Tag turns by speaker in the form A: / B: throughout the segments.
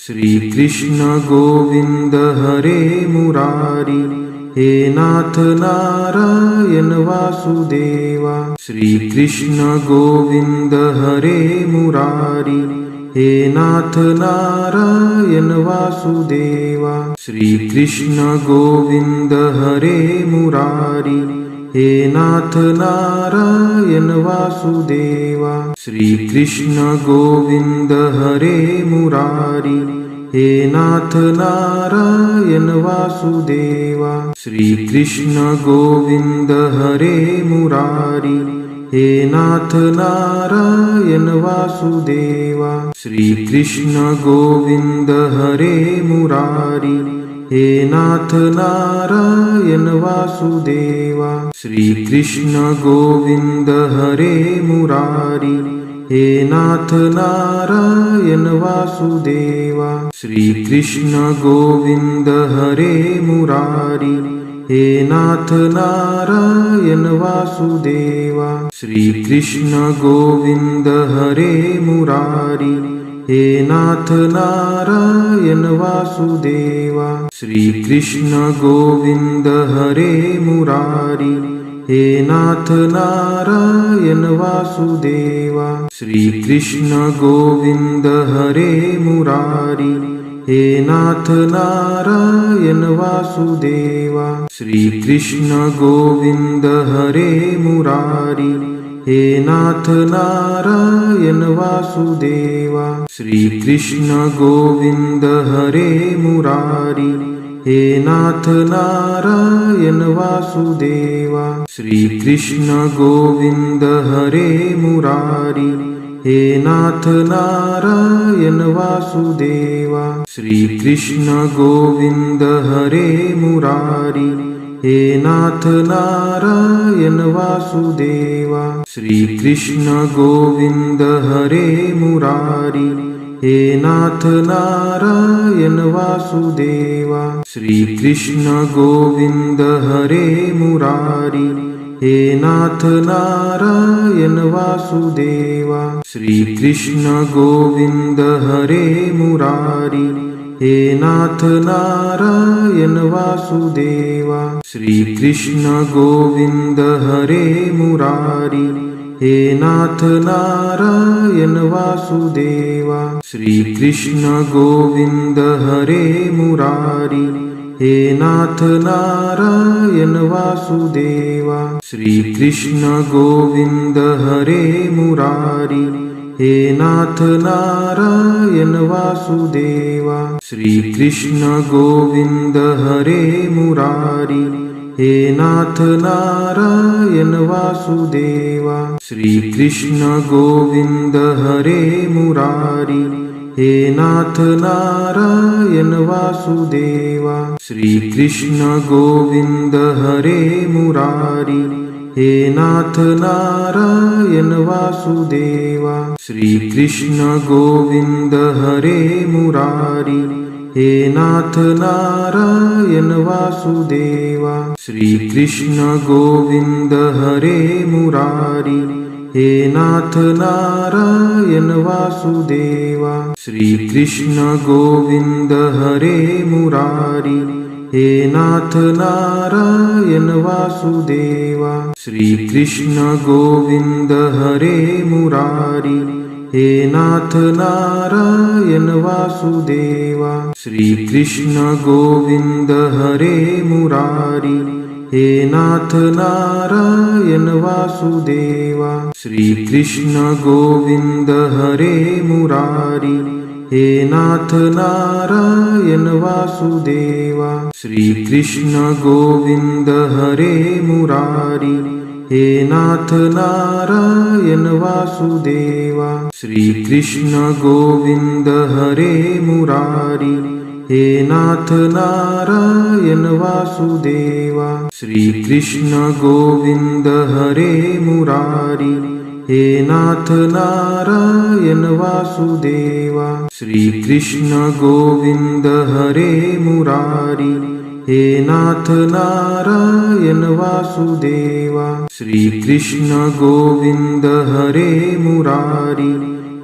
A: श्री कृष्ण गोविंद हरे मुरारी, हे नाथ नारायण वासुदेवा। श्री कृष्ण गोविंद हरे मुरारी, हे नाथ नारायण वासुदेवा। श्री कृष्ण गोविंद हरे मुरारी, हे नाथ नारायण वासुदेवा। श्री कृष्ण गोविंद हरे मुरारी, हे नाथ नारायण वासुदेवा। श्री कृष्ण गोविंद हरे मुरारी, हे नाथ नारायण वासुदेवा। श्री कृष्ण गोविंद हरे मुरारी, हे नाथ नारायण वासुदेवा। श्री कृष्ण गोविंद हरे मुरारी, हे नाथ नारायण वासुदेवा। श्री कृष्ण गोविंद हरे मुरारी, हे नाथ नारायण वासुदेवा। श्री कृष्ण गोविंद हरे मुरारी, हे नाथ नारायण वासुदेवा। श्री कृष्ण गोविंद हरे मुरारी, हे नाथ नारायण वासुदेवा। श्री कृष्ण गोविंद हरे मुरारी, हे नाथ नारायण वासुदेवा। श्री कृष्ण गोविंद हरे मुरारी, हे नाथ नारायण वासुदेवा। श्री कृष्ण गोविंद हरे मुरारी, हे नाथ नारायण वासुदेवा। श्री कृष्ण गोविंद हरे मुरारी, हे नाथ नारायण वासुदेवा। श्री कृष्ण गोविंद हरे मुरारी, हे नाथ नारायण वासुदेवा। श्री कृष्ण गोविंद हरे मुरारी, हे नाथ नारायण वासुदेवा। श्री कृष्ण गोविंद हरे मुरारी, हे नाथ नारायण वासुदेवा। श्री कृष्ण गोविंद हरे मुरारी, हे नाथ नारायण वासुदेवा। श्री कृष्ण गोविंद हरे मुरारी, हे नाथ नारायण वासुदेवा। श्री कृष्ण गोविंद हरे मुरारी, हे नाथ नारायण वासुदेवा। श्री कृष्ण गोविंद हरे मुरारी, हे नाथ नारायण वासुदेवा। श्री कृष्ण गोविंद हरे मुरारी, हे नाथ नारायण वासुदेवा। श्री कृष्ण गोविंद हरे मुरारी, हे नाथ नारायण वासुदेवा। श्री कृष्ण गोविंद हरे मुरारी, हे नाथ नारायण वासुदेवा। श्री कृष्ण गोविंद हरे मुरारी, हे नाथ नारायण वासुदेवा। श्री कृष्ण गोविंद हरे मुरारी, हे नाथ नारायण वासुदेवा। श्री कृष्ण गोविंद हरे मुरारी, हे नाथ नारायण वासुदेवा। श्री कृष्ण गोविंद हरे मुरारी, हे नाथ नारायण वासुदेवा। श्री कृष्ण गोविंद हरे मुरारी, हे नाथ नारायण वासुदेवा। श्री कृष्ण गोविंद हरे मुरारी, हे नाथ नारायण वासुदेवा। श्री कृष्ण गोविंद हरे मुरारी, हे नाथ नारायण वासुदेवा। श्री कृष्ण गोविंद हरे मुरारी, हे नाथ नारायण वासुदेवा। श्री कृष्ण गोविंद हरे मुरारी, हे नाथ नारायण वासुदेवा। श्री कृष्ण गोविंद हरे मुरारी, हे नाथ नारायण वासुदेवा। श्री कृष्ण गोविंद हरे मुरारी,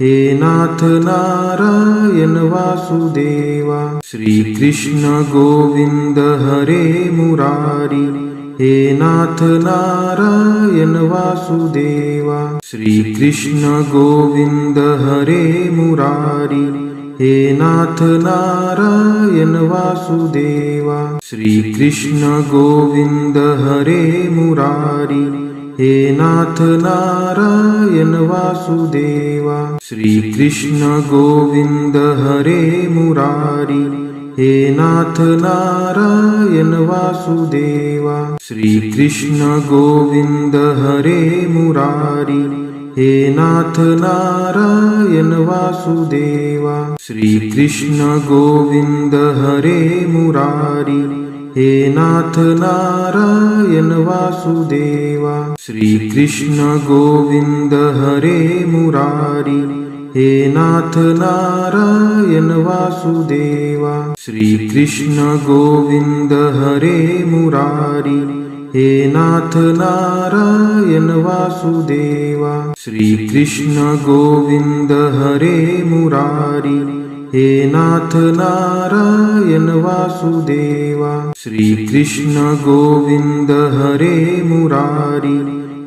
A: हे नाथ नारायण वासुदेवा। श्री कृष्ण गोविंद हरे मुरारी, हे नाथ नारायण वासुदेवा। श्री कृष्ण गोविंद हरे मुरारी, हे नाथ नारायण वासुदेवा। श्री कृष्ण गोविंद हरे मुरारी, हे नाथ नारायण वासुदेवा। श्री कृष्ण गोविंद हरे मुरारी, हे नाथ नारायण वासुदेवा। श्री कृष्ण गोविंद हरे मुरारी, हे नाथ नारायण वासुदेवा। श्री कृष्ण गोविंद हरे मुरारी, हे नाथ नारायण वासुदेवा। श्री कृष्ण गोविंद हरे मुरारी, हे नाथ नारायण वासुदेवा। श्री कृष्ण गोविंद हरे मुरारी, हे नाथ नारायण वासुदेवा। श्री कृष्ण गोविंद हरे मुरारी, हे नाथ नारायण वासुदेवा। श्री कृष्ण गोविंद हरे मुरारी,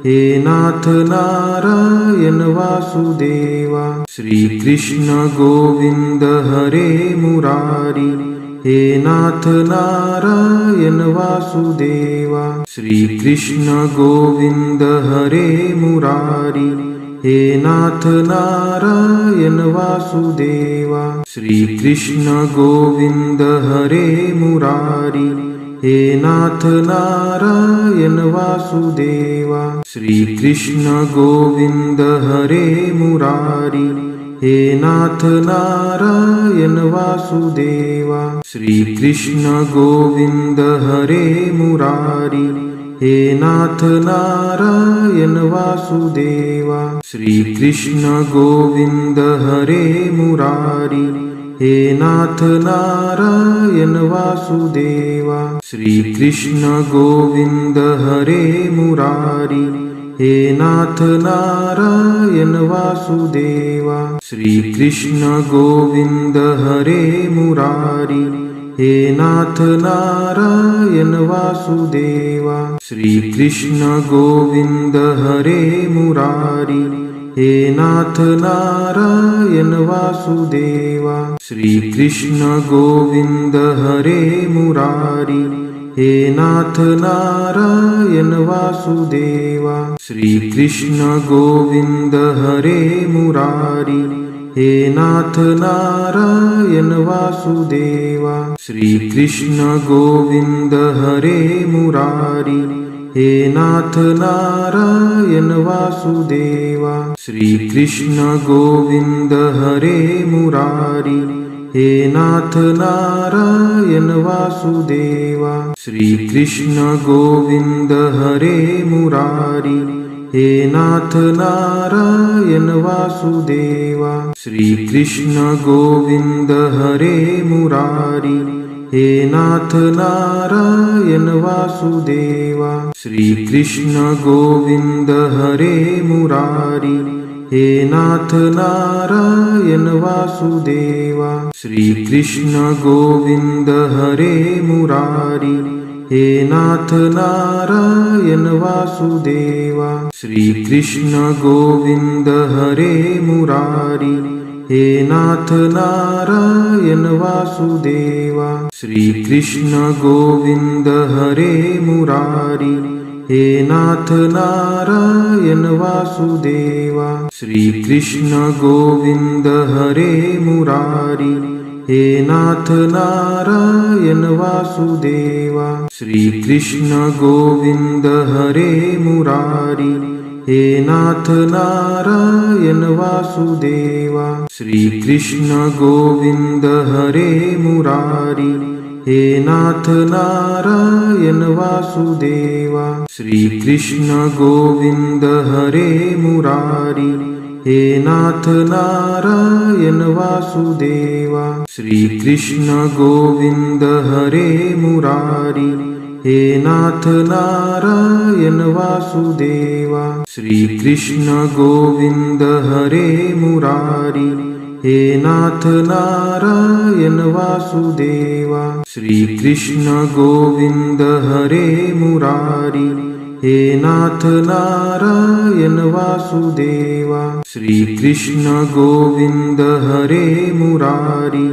A: हे नाथ नारायण वासुदेवा। श्री कृष्ण गोविंद हरे मुरारी, हे नाथ नारायण वासुदेवा। श्री कृष्ण गोविंद हरे मुरारी, हे नाथ नारायण वासुदेवा। श्री कृष्ण गोविंद हरे मुरारी, हे नाथ नारायण वासुदेवा। श्री कृष्ण गोविंद हरे मुरारी, हे नाथ नारायण वासुदेवा। श्री कृष्ण गोविंद हरे मुरारी, हे नाथ नारायण वासुदेवा। श्री कृष्ण गोविंद हरे मुरारी, हे नाथ नारायण वासुदेवा। श्री कृष्ण गोविंद हरे मुरारी, हे नाथ नारायण वासुदेवा। श्री कृष्ण गोविंद हरे मुरारी, हे नाथ नारायण वासुदेवा। श्री कृष्ण गोविंद हरे मुरारी, हे नाथ नारायण वासुदेवा। श्री कृष्ण गोविंद हरे मुरारी, हे नाथ नारायण वासुदेवा। श्री कृष्ण गोविंद हरे मुरारी, हे नाथ नारायण वासुदेवा। श्री कृष्ण गोविंद हरे मुरारी, हे नाथ नारायण वासुदेवा। श्री कृष्ण गोविंद हरे मुरारी, हे नाथ नारायण वासुदेवा। श्री कृष्ण गोविंद हरे मुरारी, हे नाथ नारायण वासुदेवा। श्री कृष्ण गोविंद हरे मुरारी, हे नाथ नारायण वासुदेवा। श्री कृष्ण गोविंद हरे मुरारी, हे नाथ नारायण वासुदेवा। श्री कृष्ण गोविंद हरे मुरारी, हे नाथ नारायण वासुदेवा। श्री कृष्ण गोविंद हरे मुरारी, हे नाथ नारायण वासुदेवा। श्री कृष्ण गोविंद हरे मुरारी, हे नाथ नारायण वासुदेवा। श्री कृष्ण गोविंद हरे मुरारी, हे नाथ नारायण वासुदेवा। श्री कृष्ण गोविंद हरे मुरारी, हे नाथ नारायण वासुदेवा। श्री कृष्ण गोविंद हरे मुरारी, हे नाथ नारायण वासुदेवा। श्री कृष्ण गोविंद हरे मुरारी, हे नाथ नारायण वासुदेवा। श्री कृष्ण गोविंद हरे मुरारी, हे नाथ नारायण वासुदेवा। श्री कृष्ण गोविंद हरे मुरारी, हे नाथ नारायण वासुदेवा। श्री कृष्ण गोविंद हरे मुरारी, हे नाथ नारायण वासुदेवा। श्री कृष्ण गोविंद हरे मुरारी,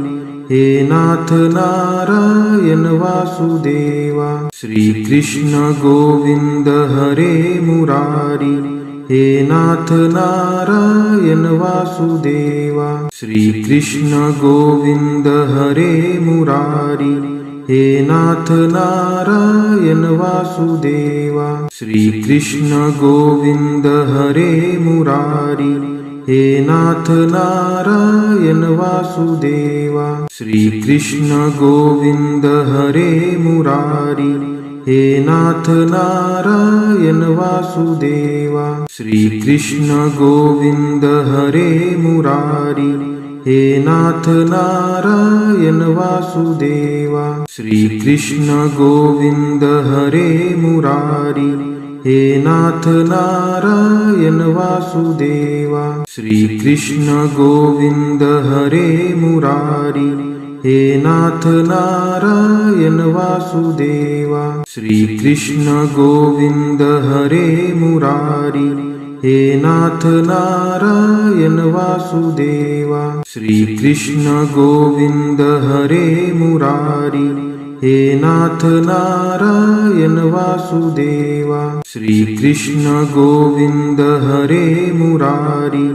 A: हे नाथ नारायण वासुदेवा। श्री कृष्ण गोविंद हरे मुरारी, हे नाथ नारायण वासुदेवा। श्री कृष्ण गोविंद हरे मुरारी, हे नाथ नारायण वासुदेवा। श्री कृष्ण गोविंद हरे मुरारी, हे नाथ नारायण वासुदेवा। श्री कृष्ण गोविंद हरे मुरारी, हे नाथ नारायण वासुदेवा। श्री कृष्ण गोविंद हरे मुरारी, हे नाथ नारायण वासुदेवा। श्री कृष्ण गोविंद हरे मुरारी, हे नाथ नारायण वासुदेवा। श्री कृष्ण गोविंद हरे मुरारी, हे नाथ नारायण वासुदेवा। श्री कृष्ण गोविंद हरे मुरारी, हे नाथ नारायण वासुदेवा। श्री कृष्ण गोविंद हरे मुरारी, हे नाथ नारायण वासुदेवा। श्री कृष्ण गोविंद हरे मुरारी,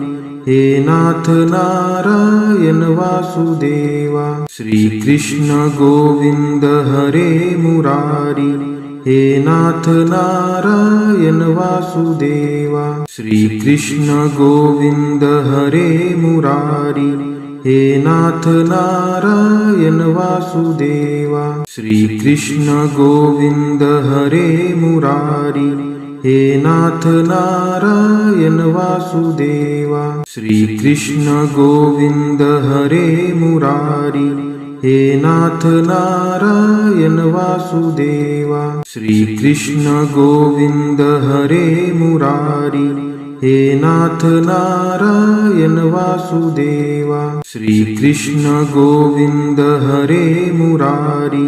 A: हे नाथ नारायण वासुदेवा। श्री कृष्ण गोविंद हरे मुरारी, हे नाथ नारायण वासुदेवा। श्री कृष्ण गोविंद हरे मुरारी, हे नाथ नारायण वासुदेवा। श्री कृष्ण गोविंद हरे मुरारी, हे नाथ नारायण वासुदेवा। श्री कृष्ण गोविंद हरे मुरारी, हे नाथ नारायण वासुदेवा। श्री कृष्ण गोविंद हरे मुरारी, हे नाथ नारायण वासुदेवा। श्री कृष्ण गोविंद हरे मुरारी, हे नाथ नारायण वासुदेवा। श्री कृष्ण गोविंद हरे मुरारी,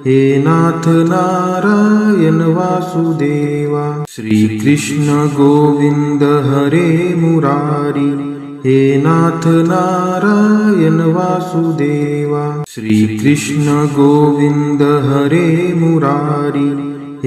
A: हे नाथ नारायण वासुदेवा। श्री कृष्ण गोविंद हरे मुरारी,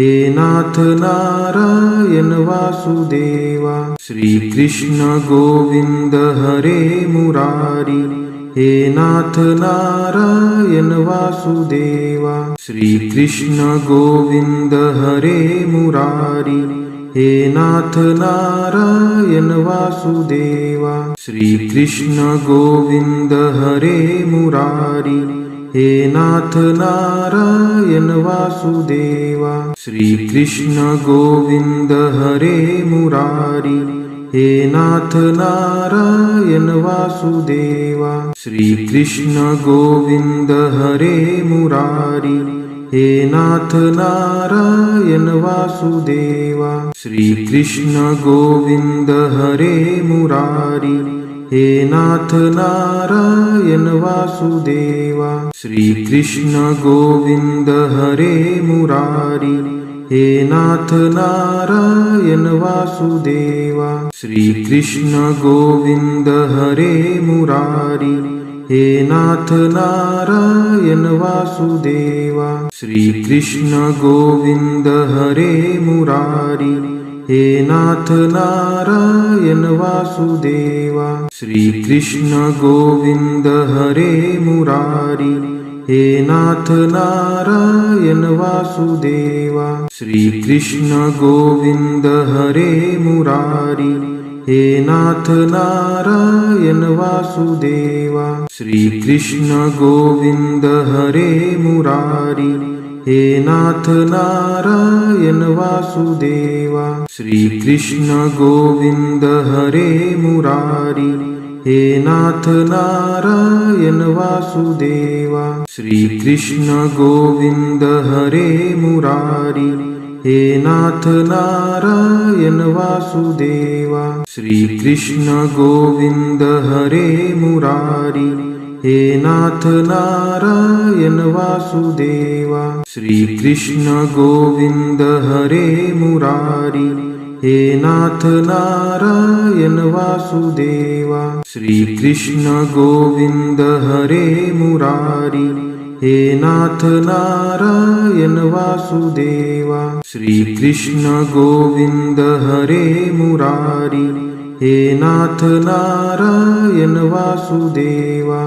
A: हे नाथ नारायण वासुदेवा। श्री कृष्ण गोविंद हरे मुरारी, हे नाथ नारायण वासुदेवा। श्री कृष्ण गोविंद हरे मुरारी, हे नाथ नारायण वासुदेवा। श्री कृष्ण गोविंद हरे मुरारी, हे नाथ नारायण वासुदेवा। श्री कृष्ण गोविंद हरे मुरारी, हे नाथ नारायण वासुदेवा। श्री कृष्ण गोविंद हरे मुरारी, हे नाथ नारायण वासुदेवा। श्री कृष्ण गोविंद हरे मुरारी, हे नाथ नारायण वासुदेवा। श्री कृष्ण गोविंद हरे मुरारी, हे नाथ नारायण वासुदेवा। श्री कृष्ण गोविंद हरे मुरारी, हे नाथ नारायण वासुदेवा। श्री कृष्ण गोविंद हरे मुरारी, हे नाथ नारायण वासुदेवा। श्री कृष्ण गोविंद हरे मुरारी, हे नाथ नारायण वासुदेवा। श्री कृष्ण गोविंद हरे मुरारी, हे नाथ नारायण वासुदेवा। श्री कृष्ण गोविंद हरे मुरारी, हे नाथ नारायण वासुदेवा। श्री कृष्ण गोविंद हरे मुरारी, हे नाथ नारायण वासुदेवा। श्री कृष्ण गोविंद हरे मुरारी, हे नाथ नारायण वासुदेवा। श्री कृष्ण गोविंद हरे मुरारी, हे नाथ नारायण वासुदेवा। श्री कृष्ण गोविंद हरे मुरारी, हे नाथ नारायण वासुदेवा। श्री कृष्ण गोविंद हरे मुरारी, हे नाथ नारायण वासुदेवा। श्री कृष्ण गोविंद हरे मुरारी, हे नाथ नारायण वासुदेवा।